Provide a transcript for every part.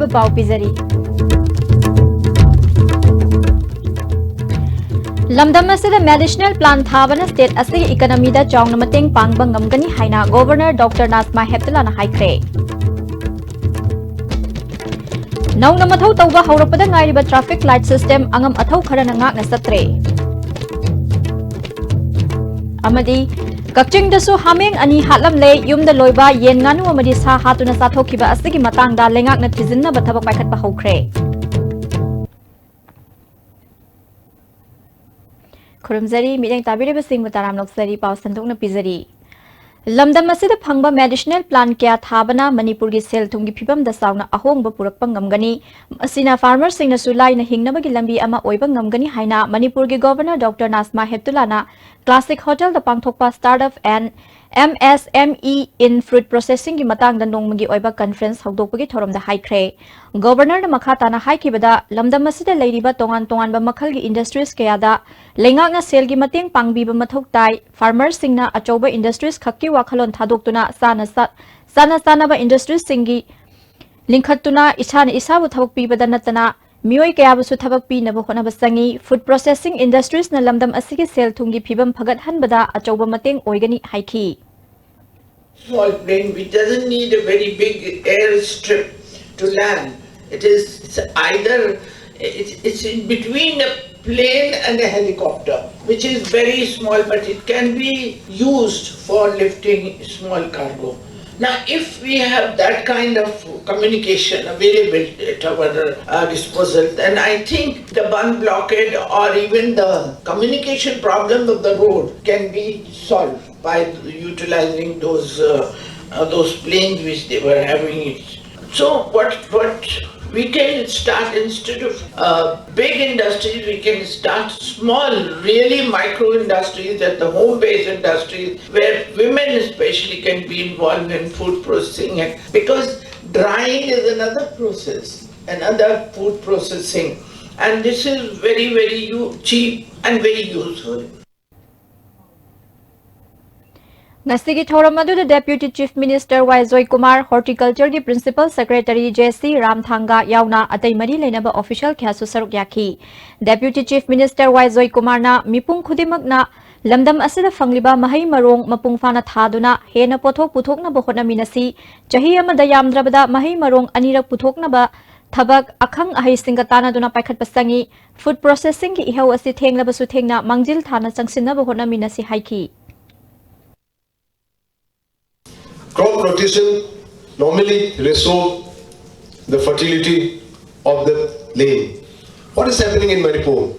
ꯑꯔꯣꯏꯕ ꯄꯥꯎ ꯄꯤꯖꯔꯤ lamdam asida medicinal plant thabana state asigi economy da chawna mateng pangba ngamgani haina governor Dr. Nasma Heptulana haikre nauna mathau tawba haurapada ngairiba traffic light system angam athau kharana ngakna satre amadi Kakching dasu hameng ani hatlam le yumda loiba yen nganu amadi sa hatuna sathokhiba asigi matangda lengakna thijinna bathabak paikhat pa hokre Kurumzari midang tabiri basing mutaram loksari pau sandukna pizari lamdam asida phangba medicinal plant kya thabana manipur gi sel thumgi phibam da sauna ahongba purakpa ngamgani asina farmer singna sulai na hingnabagi lambi ama oiba ngamgani haina manipur gi governor Dr. Nasma Heptulana classic hotel da pangthokpa startup and MSME in fruit processing gi matang da nongmagi oiba conference hawdokpagi thorom da haikre governor da makha tana haikibada lamdam asida leiriba tongan tongan ba makhal gi industries kaya da lengakna sel gi mateng pangbi ba mathok tai farmer singna achoba industries khakki wakhalon thadokuna sana ba industries singi linkhatuna isana isabu thabak pibada natana mioi kayabusu thabak pi nabo khonaba sangi food processing industries na lamdam asigi sel thungi phibam phagat hanbada achoba mateng oigani haiki small plane which doesn't need a very big airstrip to land. It is either it's in between a plane and a helicopter, which is very small, but it can be used for lifting small cargo. Now, if we have that kind of communication available at our disposal, then I think the bund blockade or even the communication problem of the road can be solved by utilizing those planes which they were having. So what we can start, instead of big industries, we can start small, really micro industries at the home based industries where women especially can be involved in food processing, because drying is another process, another food processing, and this is very cheap and very useful. Ngasigi thoram adu Deputy Chief Minister Joy Kumar, Horticulture gi Principal Secretary JC Ramthanga yauna atai mari leinaba official khasu saruk yakhi. Deputy Chief Minister Joy Kumar na mipung khudimak na lamdam asida fangliba mahai marong mapung fana thaduna hena pothok puthokna bohona minasi chahi amada yamdrabada mahai marong anirak puthokna ba thabak akhang ahai singatana duna paikhat pasangi food processing gi ihau asi thengla basu thengna mangjil thana changsinna bohona minasi haiki. Crop rotation normally restores the fertility of the land. What is happening in Manipur?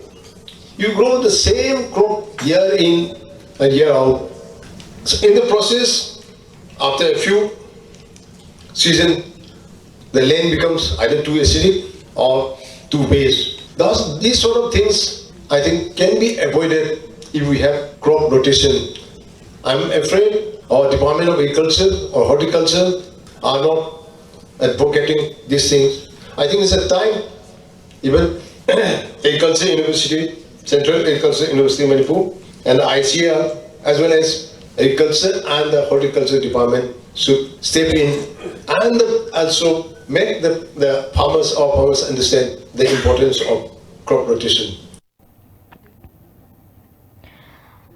You grow the same crop year in and year out. So in the process, after a few seasons, the land becomes either too acidic or too base. Thus, these sort of things, I think, can be avoided if we have crop rotation. I'm afraid our Department of Agriculture or Horticulture are not advocating these things. I think it's a time, even Agriculture University, Central Agriculture University Manipur, and the ICR, as well as Agriculture and the Horticulture Department should step in and also make the farmers understand the importance of crop rotation.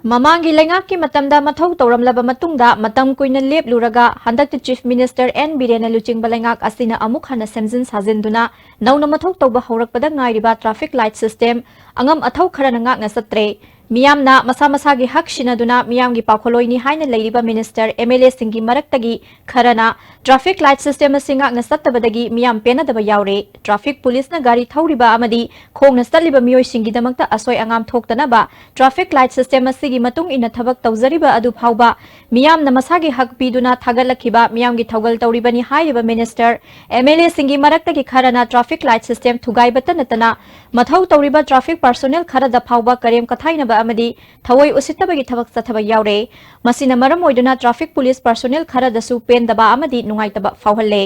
Mamangi lengaki matamda mathau tawramlaba matungda matam kuina lepluraga handakti Chief Minister N Birena Luchingba lengak asina amuk hana semjin sajinduna nauna mathau tawba haurakpada ngairiba traffic light system angam athau kharana ngakna satre miyamna masa masagi hak shinaduna miyamgi pakholoini haina leiriba minister MLA singi maraktagi kharana traffic light system singa na sattabadagi miyam pena daba yaure traffic police na gari thauriba amadi khongna staliba miyoi singi damakta asoi angam thoktana ba traffic light system asigi matung ina thabak tawzariba adu phauba miyam na masagi hak piduna thagalakhiba miyamgi thaugal tawribani hairiba minister MLA singi maraktagi kharana traffic light system thugai batanatana mathau tawriba traffic personnel kharada phauba karem kathaina ba amadi thawai usittabagi thabak sathaba yaure masina maram oiduna traffic police personnel kharadasu pendaba amadi nungaitaba fauhalle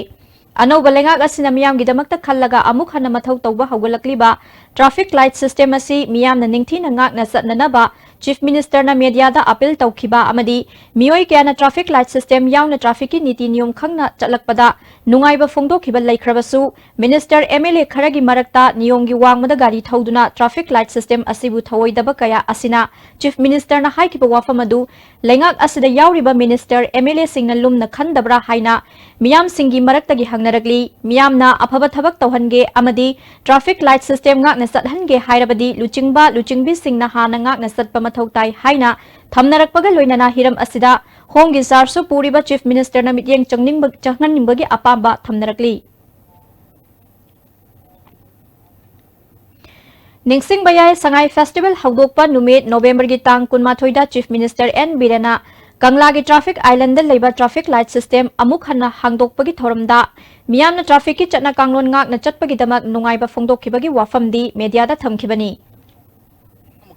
anauba lengak asina miyamgi damakta khallaga amuk hana mathau tawba haugalakliba traffic light system asi miyamna ningthina ngakna satnanaba Chief Minister na media da appeal tawkhiba amadi mioi kya na traffic light system yaw na traffic ki niti niyom khangna chalakpada nungai ba phongdokhiba laikhrabasu Minister MLA kharagi marakta niyom gi wangmada gari thauduna traffic light system asibu thawoidaba kaya asina Chief Minister na haikiba wafam adu lengak asida yawriba Minister MLA singna lumna khandabra haina miyam singi marakta gi hangnaragli miyamna afaba thabak tawhange amadi traffic light system ngak na sathange hairabadi luchingbi singna hana ngak na satpa mathau tai haina thamnarakpaga loinana hiram asida homgi sarsu puriba Chief Minister na mityeng changnanningbagi apamba thamnarakli Ningsing bayay Sangai Festival Hagdokpa Numit November gi tang kunmathoida Chief Minister N Birena Kanglagi Traffic Island leba traffic light system amuk hana hangdokpagi thoramda miyamna traffic ki chatna kanglon ngak na chatpagi damak nungaiba phongdokhibagi wafamdi media da thamkhibani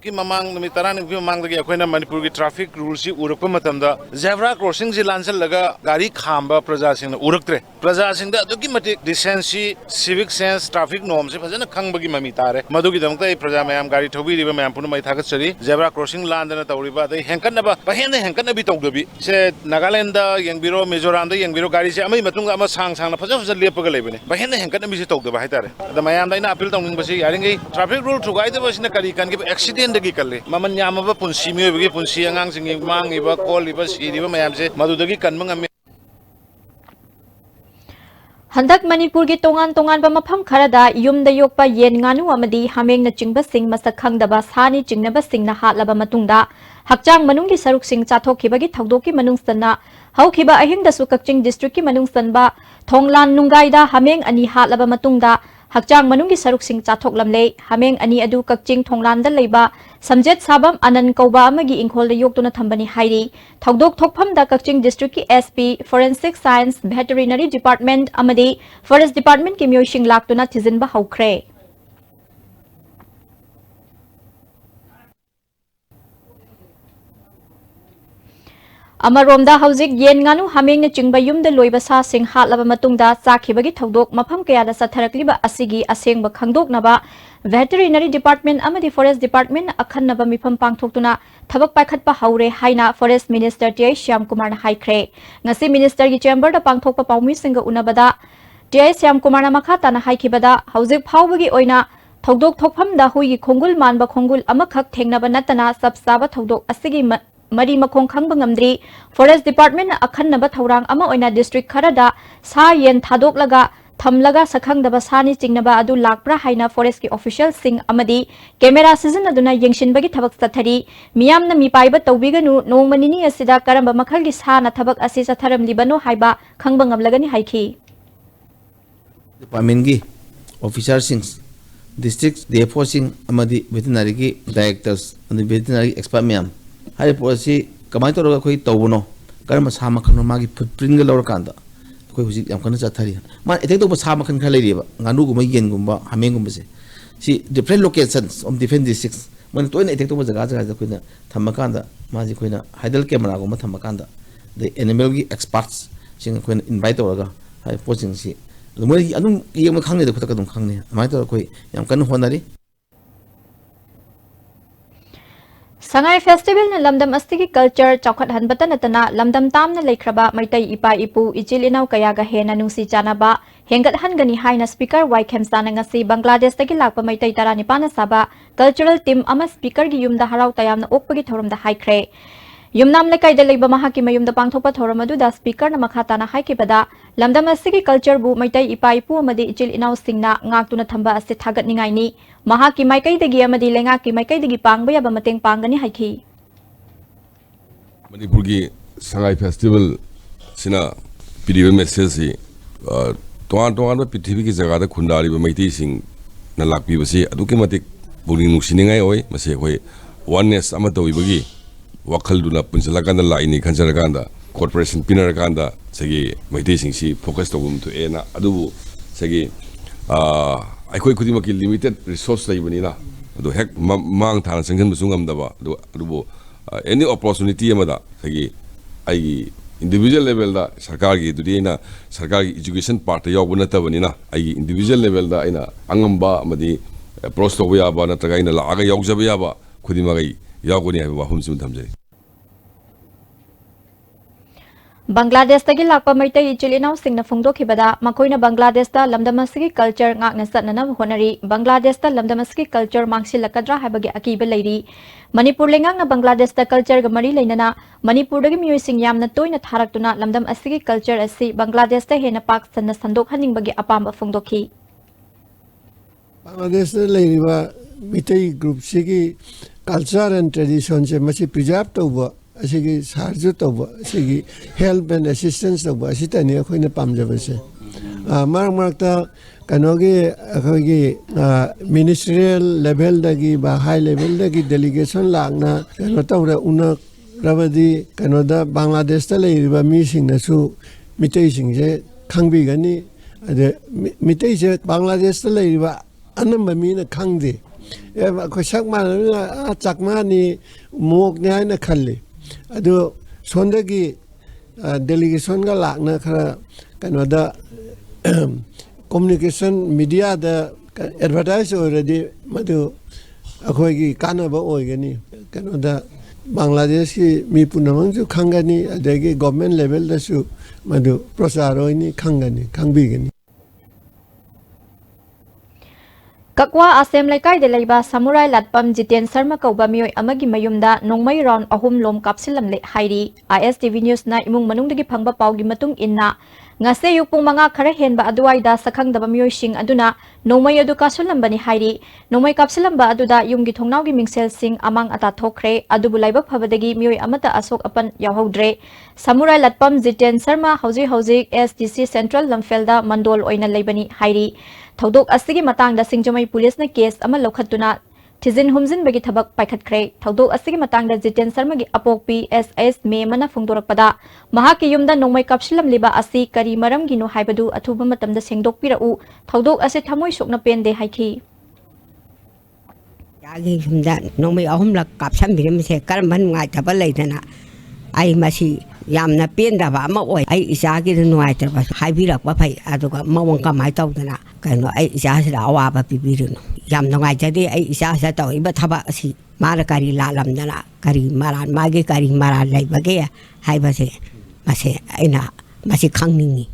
की ममांग निमितरा ने ममांग लगे अखोइना मणिपुर की traffic rules सी उरकप मतमदा zebra crossing जी लांसल लगा गाड़ी खांबा प्रजा सिंह उरकत्रे प्रजा सिंह अदुकी मटिक decency civic sense traffic norm से फजन खंगबगी ममी तारे मधुकी दमता प्रजा मयाम गाड़ी थौबी रिबा मयाम पुन मै थागत सरी जेब्रा क्रॉसिंग लांदना तौरिबा दे हेंकनबा पहेन हेंकनबी तौदबी से नागालैंड दा यंगबिरो मिजोराम दा यंगबिरो गाड़ी से अमै मतुंग अमा सांग सांगना फजन फजन लेपगा लेबने पहेन हेंकनबी से तौदबा हाइतारे द मयाम दा इना अपील तौनिंगबसी यारिंगै ट्रैफिक रूल थुगाइदबसिना करी कान के एक्सीडेंट दगी कल्ले ममन यामबा पुंसी मियोबगी पुंसी अंगांग सिंगी मांगिबा कोलिबा सिरिबा मयाम से मधुदगी कनमंग Handak Manipur gi tongan mafam kharada yumda yokpa yen nganu amadi hameng na chingba sing masak khangdaba sani chingnaba sing na hatlaba matungda hakchang manunggi saruk sing chathokibagi thawdoki manung sanna haukiba ahing da su Kakching district ki manung sanba thonglan nungaida hameng ani hatlaba matungda hakchang manunggi saruk sing chathok lamle hameng ani adu Kakching thonglan da leiba samjet sabam anan kauba amagi ingkhol da yoktuna thambani hairi thawdok thokpham da Kakching district ki SP forensic science veterinary department amadi forest department ki myoishing laktuna thizinba haukhre Amaromda hauzik yen nganu hameng na chingba yumda loiba sa sing hatlaba matungda chakhibagi thawdok mafam kaya da satharakliba asigi asengba khangdoknaba veterinary department amadi forest department akhannaba mifam pangthoktuna thabak paikhatpa haure haina forest minister TI Shyam Kumar na haikhre ngasi minister gi chamber da pangthokpa paumi singa unabada TI Shyam Kumar na makha tana haikhibada hauzik phawbagi oina thawdok thokpham da hui gi khongul manba khongul amakhak thengnaba natana sabsaba thawdok asigi Mari makong khangba ngamdri forest department akhanaba thaurang ama oina district kharada sa yen thadok laga thamlaga sakhangdaba sani chingnaba adu lakpra haina forest ki official sing amadi camera season aduna yengshinbagi thabak sathari miyamna mipaiba tawbiganu nongmanini asida karamba makhalgi sana thabak asi satharam libano haiba khangba ngamlagani haiki department gi officer sings district DFO sing amadi veterinary gi directors and veterinary expert miyam Hari polisi kamai to koi tawuno karma sama khano magi footprint ga lawra kanda koi hujik yam kana chathari man etek to sama khan khala riba nganu guma yen gumba hameng gumba se si different locations of different districts man to etek to jaga koina thamakanda maji koina haidal camera gumba thamakanda the animal gi experts sing koina invite to ga hai posting si mo anum yem khangni de khota kadum khangni mai to koi yam kan honari Sangai Festival na lamdam astigi culture chawkhat hanbata natana lamdam tamna leikraba maitai ipa ipu ichil inaw kaya ga hena nungsi chanaba hengat hangani haina speaker Waikem sana ngasi Bangladesh tagi lakpa maitai tarani pana saba cultural team ama speaker gi yumda haraw tayamna okpagi thoramda haikre yumnam lekai da leiba mahaki mayumda pangthokpa thoramadu da speaker na makhata na haikibada lamdam astigi culture bu maitai ipa ipu amadi ichil inaw singna ngaktuna thamba ase thagat ningai ni mahaki maikai dagi amadi lenga ki maikai dagi pangba yaba mateng pangani haiki Manipur ki Sangai Festival sina piriba message si toan ba prithibi ki jaga da khundari ba maiti sing na lakpi ba si aduki matik buni nusiningai oi mase hoi oneness ama towi bagi wakhal duna punjalakanda laini khanjarakanda corporation pinarakanda segi maiti sing si focus tobum to ena adubu segi aikoi khudimaki limited resource laibani na adu hek mang thana sanghan busungam daba adubu any opportunity amada segi ai individual level da sarkar gi dudina sarkar gi education part yawbuna tabani na ai individual level da ina angamba amadi prosto ya ba na taga ina la aga yawjaba ya ba khudima gai यागोनी है वाहुम थमजरी Bangladesh tagi lakpa maitai ichilinaw singna phongdokhibada makoina Bangladesh ta lamdamasigi culture ngakna satnana honari Bangladesh ta lamdamasigi culture mangsilakadra habagi akiba leiri Manipur lengakna Bangladesh ta culture ga mari leinana Manipur dagi miyosing yamna toina tharaktuna lamdam asigi culture asi Bangladesh ta hena pak sanna sandok haning bagi apamba phongdokhi Bangladesh ta leiriba mitai group sigi culture and tradition se masi preserve tawba asigi sarju tawba asigi help and assistance tawba asitani akhoina pamjabase mar ta kanogi akhogi ministerial level dagi ba high level dagi delegation lagna kano tawra una rabadi kanoda Bangladesh ta leiriba mi singna su mitai singje khangbi gani ade mitai je Bangladesh ta leiriba anamba mi na khangde ko sakma chakma ni mok ne na khalli adu sondagi delegation ga lakna khara kanoda communication media da advertise already madu akhoi gi kanaba oigani kanoda Bangladesh ki mi punamang ju khangani adagi government level da su madu prasar oini khangani khangbigani Kakwa Asem Laikai de Laiba Samurai Latpam Jiten Sarma Kauba Miyoi Amagi Mayumda Nongmai round ahum lom kapsilam le hairi ISTV News na imung manungdagi phangba paugi matung inna ngase yukpung manga khara henba aduaida sakhangdaba miyoi sing aduna nongmai adu kasulambani hairi nongmai kapsilamba aduda yumgi thongnawgi mingsel sing amang ata thokre adubu laibak phabadagi miyoi amata asok apan yawhodre Samurai Latpam Jiten Sarma hauji SDC Central Lamfelda Mandol oina leibani hairi Thodok asigi matangda Singjamai Police na case ama lokhatuna Tizin humzin bagi thabak paikhatkre Thodok asigi matangda Jiten Sarma gi apok PSS me mana phongdorakpada mahaki yumda nongmai kapsilam liba asi kari maram gi no haibadu athuba matamda sengdokpirau Thodok ase thamoi sokna pende haiki Yagi humda nongmai ahum lak kapsam birim se karamban ngai thaba leidana ai masi yamna penda ba ma oi ai isagi de nuai ter ba haibirak ba phai aduga mawang kamai tawdana kaino ai isa sira awa ba pibirino yam nongai jadi ai isa sa taw iba thaba asi mara kari la lamdana kari maran magi kari maran lai bage hai ba se mase aina masi khangningi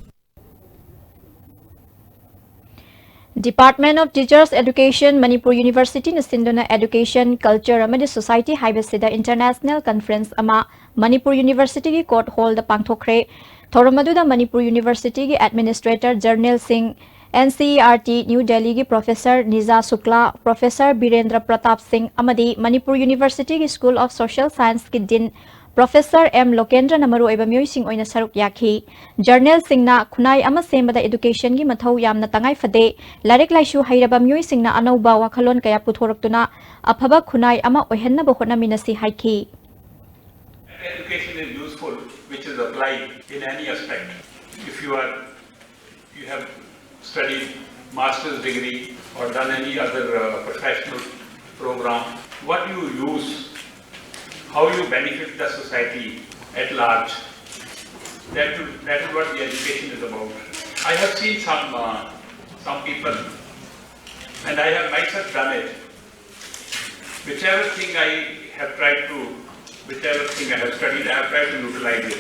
Department of Teachers Education Manipur University na Sindona Education Culture amadi Society Haibasida International Conference ama Manipur University gi Court Hall da pangthokre Thoramaduda Manipur University gi Administrator Jarnail Singh NCERT New Delhi gi Professor Niza Sukla Professor Birendra Pratap Singh amadi Manipur University gi School of Social Science ki Dean Professor M. Lokendra Namaru Eba Miyoi Singh Oina Saruk Yaki Jarnail Singh na Khunai ama sembada education gi mathau yamna tangai fade Larik Laishu Hairaba Miyoi Singh na anauba wakhalon kaya puthoraktuna aphaba khunai ama ohenna ba hotna minasi haiki Education is useful which is applied in any aspect. If you have studied master's degree or done any other professional program, what you use, how you benefit the society at large, that is what the education is about. I have seen some people, and I have myself done it. Whichever thing I have studied, I have tried to utilize it.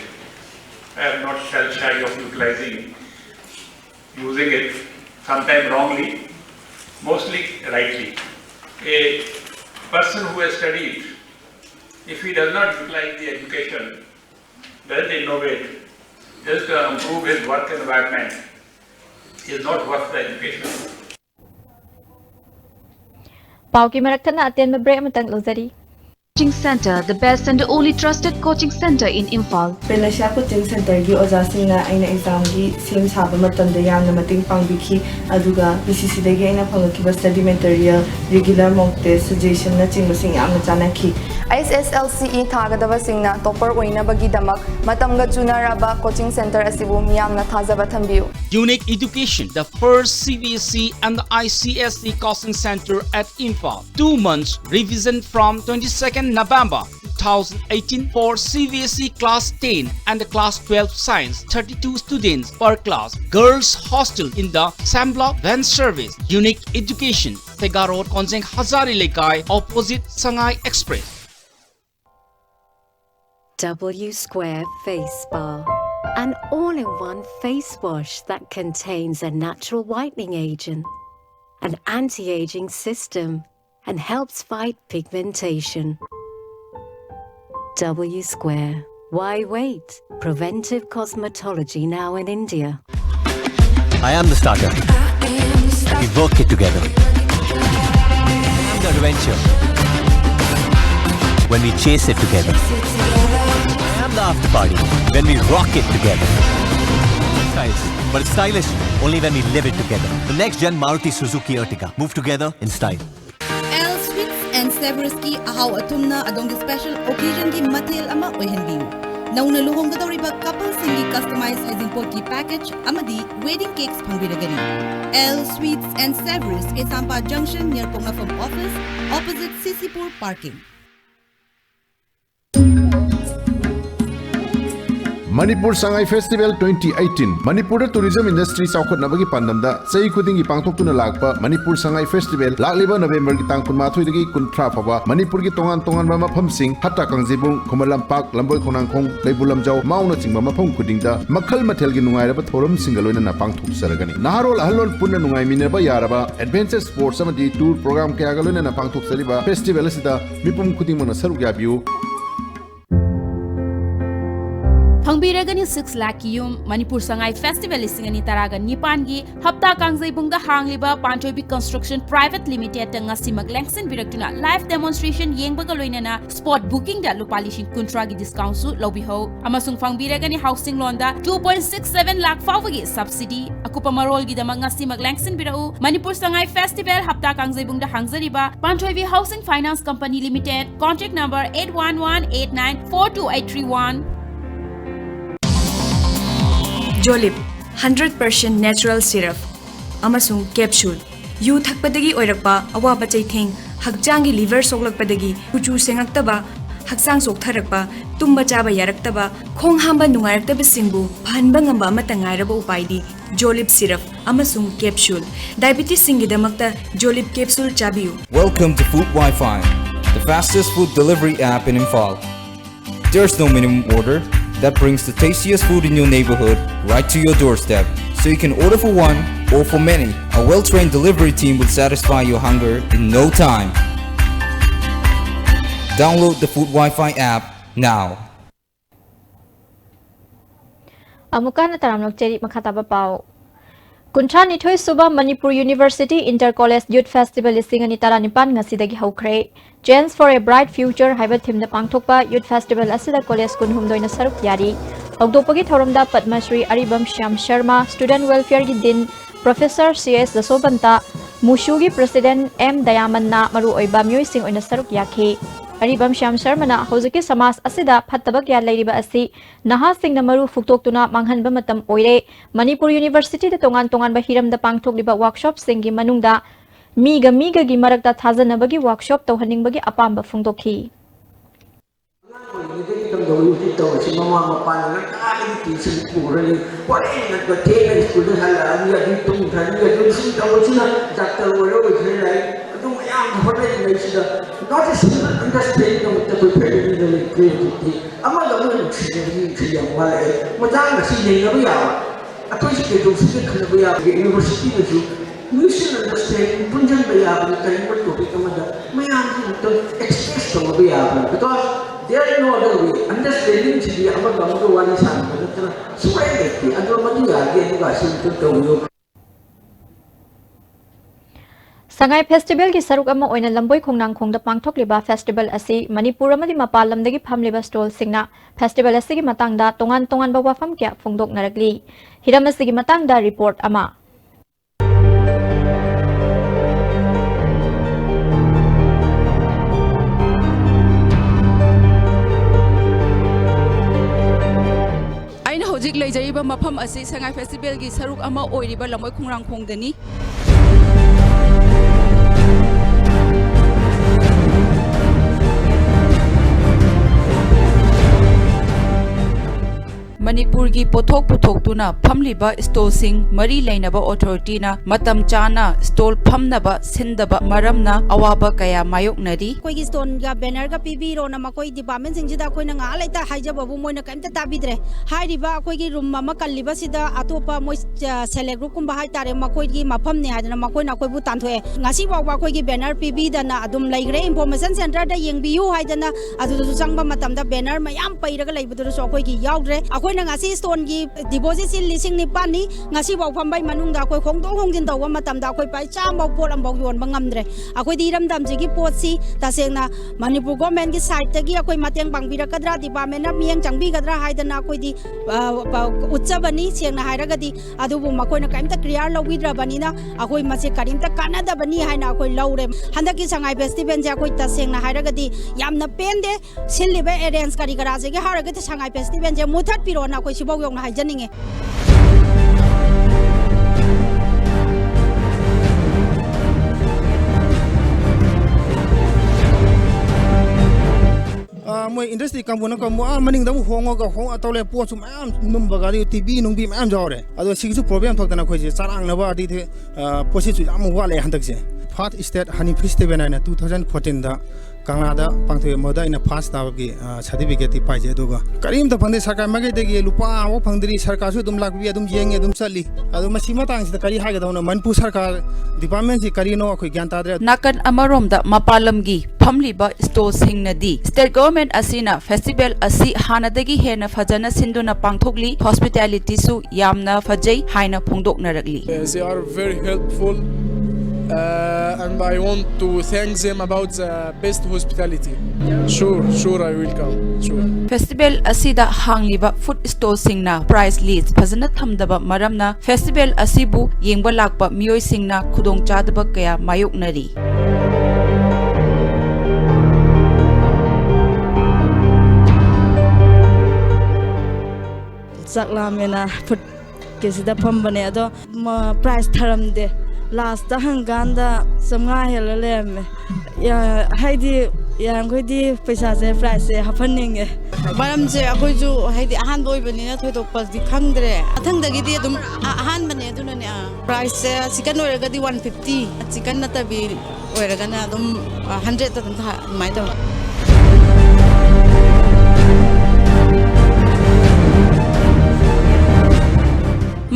I have not felt shy of using it, sometimes wrongly, mostly rightly. A person who has studied, if he does not utilize the education, doesn't innovate, just to improve his work environment, is not worth the education. Pauki Maraktana Aten break matang lozari Coaching Center, the best and only trusted coaching center in Imphal. Pelasya Coaching Center gi ojasingna aina exam gi sim saba matamda yamna mating pangbikhi aduga PCC dagi aina phangaki study material regular mock test suggestion na chingmasing yamna chanakhi SSLCE thagadaba singna topper oina bagi damak matamga junaraba coaching center asibu miyamna thajaba thambiu. Unique Education, the first CBSE and the ICSE coaching center at Imphal. 2 months revision from 22nd November 2018 for CBSE class 10 and class 12 science, 32 students per class. Girls hostel in the Sam Block van service. Unique Education, Sega Road, Konjeng Hazari Lekai, opposite Sangai Express. W Square Face Bar, an all-in-one face wash that contains a natural whitening agent, an anti-aging system, and helps fight pigmentation. W Square. Why wait? Preventive cosmetology now in India. I am the starter. We work it together. I'm the adventure. When we chase it together. I am the after party. When we rock it together. Styles. But it's stylish only when we live it together. The next gen Maruti Suzuki Ertiga. Move together in style. L Sweets and Savourski ahaw atumna adong special occasion ki mathel ama oihanbiu. Nauna luhonggadoriba couple singi customized hygiene pot ki package amadi wedding cakes phangbiragani. L Sweets and Savourski Sampa Junction near Pongafam office opposite Sisipur parking. Manipur Sangai Festival 2018 Manipur tourism industry saukhat nabagi pandamda sei khudingi pangthoktuna lakpa Manipur Sangai Festival lakliba November gi tang 12 dagi 13 phaba Manipur gi tongan tongan ba mafam sing hatta kangjibung Khomalam Park Lamboi Khonangkhong Leibulamjau mauna chingba mafam khudingda makhal mathel gi nungai raba thorum singaloina na pangthok saragani naharol ahlon punna nungai minaba yaraba adventure sports amadi tour program kaya galoina na pangthok sariba festival asida mipum khuding mana saruk yabiu Pangbiragani 6 lakh yum Manipur Sangai Festival isingani taraga nipangi hapta kangzaibungda hangliba Panchoibi Construction Private Limited ngasi maglengsin biraktuna live demonstration yengbaga loinana spot booking da lupalishin kuntragi discount su lobiho amasung pangbiragani housing loan da 2.67 lakh fawagi subsidy akupa marol gi da ngasi maglengsin birau Manipur Sangai Festival hapta kangzaibungda hangzariba Panchoibi Housing Finance Company Limited contact number 8118942831 Jolip 100% natural syrup amasung capsule yu thakpadagi oirakpa awaba chaitheng hakjangi liver soglakpadagi kuchu sengaktaba haksang soktharakpa tumba chaba yaraktaba khong hamba nungaraktaba singbu phanba ngamba matangairaba upaidi Jolip syrup amasung capsule diabetes singidamakta Jolip capsule chabiu. Welcome to Food Wi-Fi, the fastest food delivery app in Imphal. There's no minimum order. That brings the tastiest food in your neighborhood right to your doorstep. So you can order for one or for many. A well-trained delivery team will satisfy your hunger in no time. Download the Food Wi-Fi app now. Amukana taramlok cheri makhataba pau. Kunchani Thoi Suba Manipur University Inter-College Youth Festival isingani taranipan ngasidagi haukre. Chance for a Bright Future haiba thimda pangthokpa Youth Festival asida college kunhum doina saruk yari. Hogdopagi thoromda Padma Shri Aribam Shyam Sharma, Student Welfare gi Din, Professor C.S. Dasobanta, Mushu gi President M. Dayamanna maru oiba myoy sing oina saruk yakhi. Aribam Shyam Sharma na hoziki samas asida phattabak ya leiriba asi naha singna maru fuktoktuna manghanba matam oire Manipur University da tongan ba hiramda pangthokliba workshop singi manungda miga gi marakta thajanabagi workshop tawhaningbagi apamba phungdokhi not a single understanding of the creativity. Among the women, she young Malay, Madame, she never a question to speak to the university with you. We should understand Punjan Bayab and to become a man to express to Bayab because there is no other way. Understanding to be among the one is spread it, and the Madia gave us to you. Sangai Festival ki saruk ama oina lamboi khongnangkhong da pangthokliba festival asi Manipur amadi mapalamdagi phamliba stall singna festival asigi matangda tongan ba wafam kya phongdok naragli hiram asigi matangda report ama aina hojik leijaiba mafam asi Sangai Festival gi saruk ama oiriba lamboi khongrangkhong dani Manipur gi pothok puthok tuna phamliba stall sing mari leinaba authority na matam chana stall phamnaba sindaba maramna awaba kaya mayoknari koi gi stone ga banner ga pb ro na makoi department sing jida koi na nga laita haijaba bu moina kaimta tabidre hairiba koi gi room ma kalliba sida atopa moi select group kumba hai tare makoi gi mafam ne hadana makoi na koi bu tanthoe ngasi bawa koi gi banner pb da na adum laigre information center da yengbiu haidana adu du changba matam da banner mayam pairaga leibudu so koi gi yaudre akoi na ngasi stone gi deposit sin lising ni pani ngasi baw phambai manung da koi khongdong hongjin dawa matam da koi pai cham baw pot am baw yon bangamdre akoi di ram dam ji gi pot si tasengna Manipur government gi side ta gi akoi mateng bangbirakadra department na mieng changbi gadra haidana akoi di utchabani sengna hairaga di adu bu makoi na kaimta clear lowidra bani na akoi mase karimta kanada bani haina akoi lawre handaki sangai festival ja akoi tasengna hairaga di yamna pende sillibe arrange kari gara je gi haraga ti sangai festival je muthat piro na akoi sibaw yong na haijaninge moi industry kampuna ko mo maning da hongo ga hong atole po chu mam num bagari tv nung bi mam jawre ado sigisu problem thok dana khoi je sarang na ba di the posi chu am wa le handak je fat state honey festival na 2014 da Kanada pangthe moda ina fast ta gi certificate ti pai je do ga karim da phangde sarkar ma ge de gi lupa wo phangdri sarkar su dum lakbi adum yeng adum chali adu masima tang si kari ha ga da manipur sarkar department si kari no khoi gyan ta dre nakan amarom da mapalam gi phamliba store sing na di state government asina festival asi hanadagi hena fajana sinduna pangthokli hospitality su yamna fajai haina phongdoknarakli they are very helpful and I want to thank them about the best hospitality. Sure, I will come. Sure. Festival asida hangliba food store singna price list phajana thamdaba maramna festival asibu yengba lakpa miyoi singna khudong chadaba kaya mayoknari. Saklamena food kesida phambane ado price tharamde last hanganda samga helale ya haidi yang khoi di paisa se price se hafaninge maram je akhoi ju haidi ahan boi bani na thoi tok pas di khangdre athang dagi di dum ahan bane aduna ne price se chicken oraga di 150 chicken na tabi oraga na dum 100 ta dum mai ta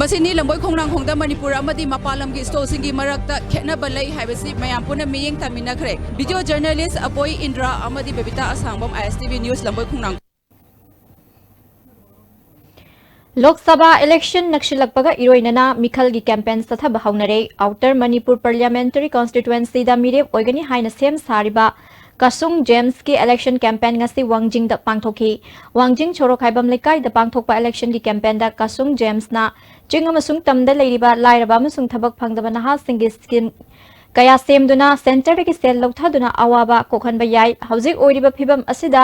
Masini lamboi khongrang khongda Manipur amadi mapalam gi store singi marakta khena balai haibasi mayam puna miyeng tamina khre video journalist apoi Indra amadi Bebita Asangbam ISTV news lamboi khongrang Lok Sabha election nakshilakpaga iroinana Mikhal gi campaign satha bahaunare outer Manipur parliamentary constituency da mirep oigani haina sem sariba Kasung James ki election campaign ngasi Wangjing da pangthoki Wangjing choro khaibam lekai da pangthokpa election ki campaign da Kasung James na chingamasung tamda leiriba lairaba amasung thabak phangdaba naha singi scheme kaya semduna center ki sel lothaduna awaba kokhanba yai hauzik oiriba phibam asida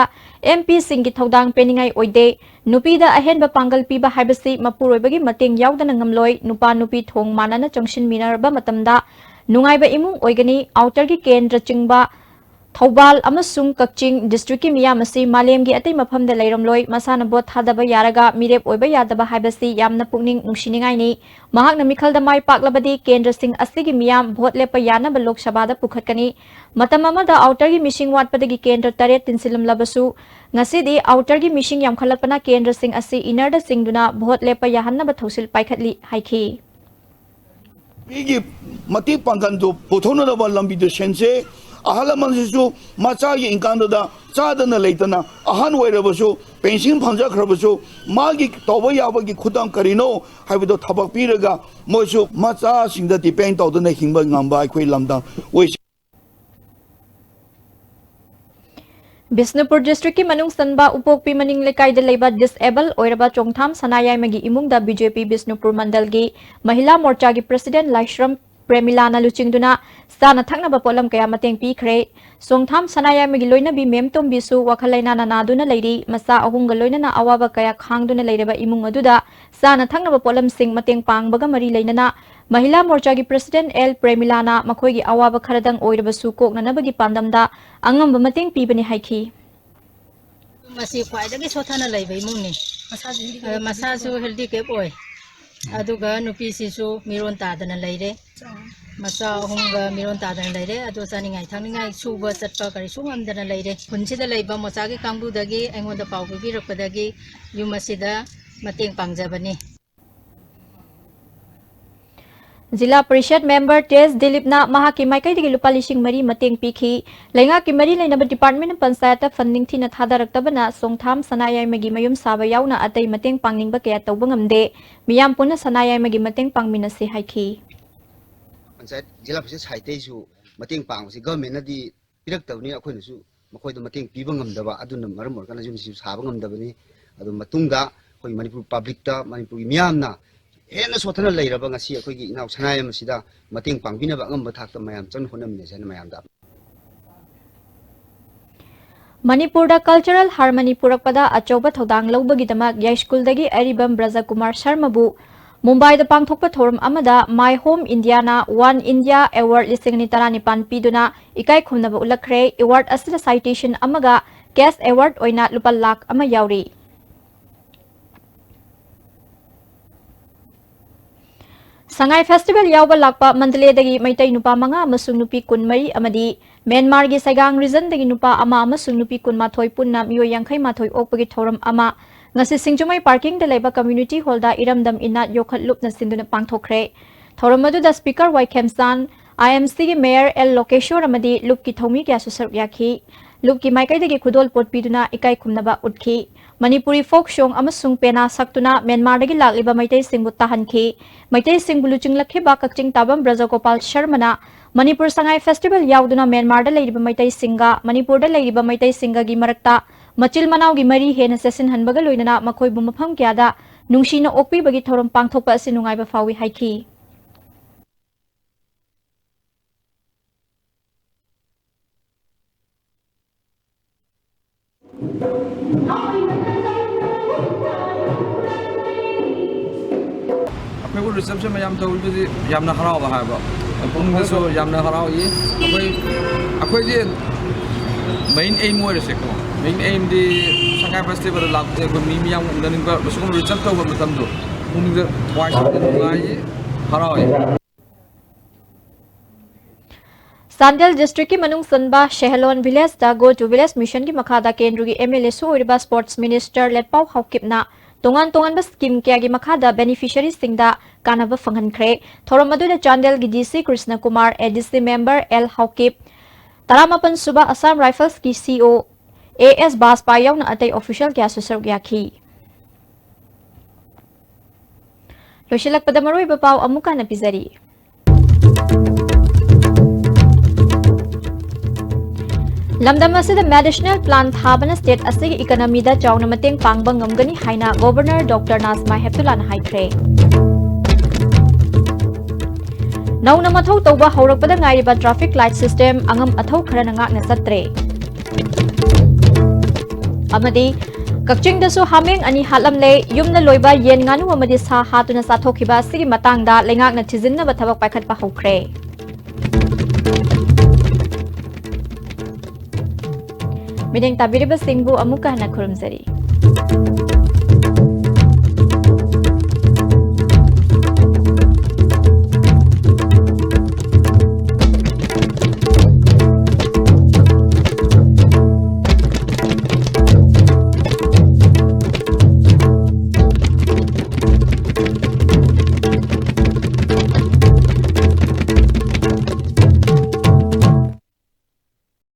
MP singi thodang peningai oide nupida ahenba pangal piba haibasi mapuroibagi mateng yaudana ngamloi nupa nupi thong manana changshin minarba matamda nungaiba imung oigani outer ki kendra chingba Thobal amasung Kakching district ki miyam asi malem gi atai mafam da leiramloi masana bot thadaba yaraga mirep oiba yadaba haibasi yamna pukning nungsiningai ni mahakna mikhal da mai paklabadi kendra sing asigi miyam bhot lepa yana ba lok sabha da pukhatkani matam amada outer gi mishing watpadagi kendra tare tinsilam labasu ngasi di outer gi mishing yam khalakpana kendra sing asi inner da singduna bhot lepa yahanna ba thosil paikhatli haiki igi mati pangkan do pothona da lambi de sense ahalaman sisu macha gi inkanda da chadana leitana ahan wairabasu pension phanja khrabasu magi toba yaba gi khudam karino haibido thabak piraga moisu macha singda depend tawdana hingba ngamba khoi lamda oi Bisnupur district ki manung sanba upokpi maning lekai da leiba disable oiraba chongtham sanayai magi imung da BJP Bisnupur mandal gi mahila morcha gi president Laishram Premilana luchingduna sana thakna ba polam kaya mateng pi khre songtham sanaya megi loina bi memtom bisu wakhalaina na naduna leiri masa ahunga loina na awaba kaya khangduna leireba imung aduda sana thakna ba polam sing mateng pangbaga mari leinana mahila morcha gi president L Premilana makhoi gi awaba kharadang oireba su kokna nabagi pandamda angam ba mateng pi bani haiki masi khwai da gi sothana leibai mungni Masasu healthy ke boy. Aduga nupi sisu miron tadana leire. Masa hunga miron tadana leire. Adu saningai thaningai suba satpa kari sungam dana leire. Kunsida leiba masagi kambu dagi engoda paubi rakpadagi yumasida mating pangjabani. जिला परिषद member टेस दिलीपना महाकी माइकैदगी लुपा लिसिंग मरी मतेंग पीखी लेंगा की मरी लेनब department panchayat funding थीना थादरक्तबना सोंगथाम सनायाय मगी मयुम साबा यावना अतै मतेंग पांगनिंग कया तौब ngamde मियाम पुना सनायाय मगी मतेंग पांगमिनसे हाइखी पंचायत जिला परिषद साइतेसु मतेंग पांगसी गवर्नमेंट दी पिरक्तबनी अखोइनसु मखोइद मतेंग पीबा ngamdaba aduna maram orkana junsi साबा ngamdabani adu matungda khoi manipur public ta manipur miyamna हेन सोथना लेरब ngasi अखोइगी इनाउ सनायम सिदा मतेंग पांगबिनबा ngamba थाक्ता mayam चन होनमनेसन mayam दा मणिपुर कल्चरल हार्मनी पुरकपदा अचौबा थौदांग लौबगिदमक याई स्कूलदगी अरिबम ब्रजा कुमार शर्माबु मुंबईद पांगथोकपा थोरम अमदा माय होम इंडियाना वन इंडिया अवार्ड लिसिंगनी तरानिपान पीदुना इकाई खुमनबा उलखरे अवार्ड असिदा साइटेशन अमगा कैश अवार्ड ओइना लुपा लाख अमा यावरी संगाई फेस्टिवल यावबा लाकपा मंडलेदगी मैतै नुपा मंगा अमसुंग नुपी कुनमरी अमदी म्यांमार गी सैगांग रीजन दगी नुपा अमा अमसुंग नुपी कुनमाथोय पुन्ना मियोय यांखै माथोय ओकपगी थोरम अमा ngasi singjumai parking da leba community hall da iramdam inat yokhat lupna sinduna pangthokre thoram madu da speaker y kemsan IMC gi mayor L Lokeshwar amadi lup ki thomi kya susar yakhi lup ki maikai dagi khudol pot piduna ikai khumnaba utkhi manipuri folk song amasung pena saktuna Myanmar dagi lakliba maitai singbu tahanki maitai singbu luching lakhe ba kakching tabam Brajagopal Sharmana Manipur Sangai Festival yauduna Myanmar da leiba maitai singa Manipur da leiba maitai singa gi marakta मचिल मनाव की मरी हेन सेसिन हनबगा लोइनना मखोइबु मफम क्यादा नुंगसीना ओकपीबगी थौरम पांगथोकपा असि नुंगाइबा फावी हाइखी अखोइबु reception में याम तौलदि यामना हरावा हाबा पुंगसो यामना हरावी अखोइ main aim was to main aim the Shanghai Festival lakte ko mi miyang umdaning ba basung result to ba matam do umda twice ngai harai Sandel district ki manung sanba Shehalon village da go to village mission ki makhada kendru gi MLA so iriba sports minister letpau haukipna tongan ba scheme kya gi makhada beneficiaries singda kanaba phanghan khre thoramadu da Chandel gi DC Krishna Kumar ADC member L Haukip Taramapan Suba Assam Rifles की CO AS Baspa yauna atay official kya susar gyakhi Loshilak padamaroi bapaw amuka na pizari Lamdam asida medicinal plant thabana state asigi economy da chawna mateng pangba ngamgani haina Governor Dr. Nazma Heptulan haikre Nauna mathau tauba haurakpada ngairiba traffic light system angam athau kharana ngakna satre amadi kakching dasu hameng ani halamle yumna loiba yen nganu amadi sa hatuna sathokhiba sigi matangda lengakna thijinna ba thabak paikhatpa haukre mideng tabiriba singbu amuka na khurumzari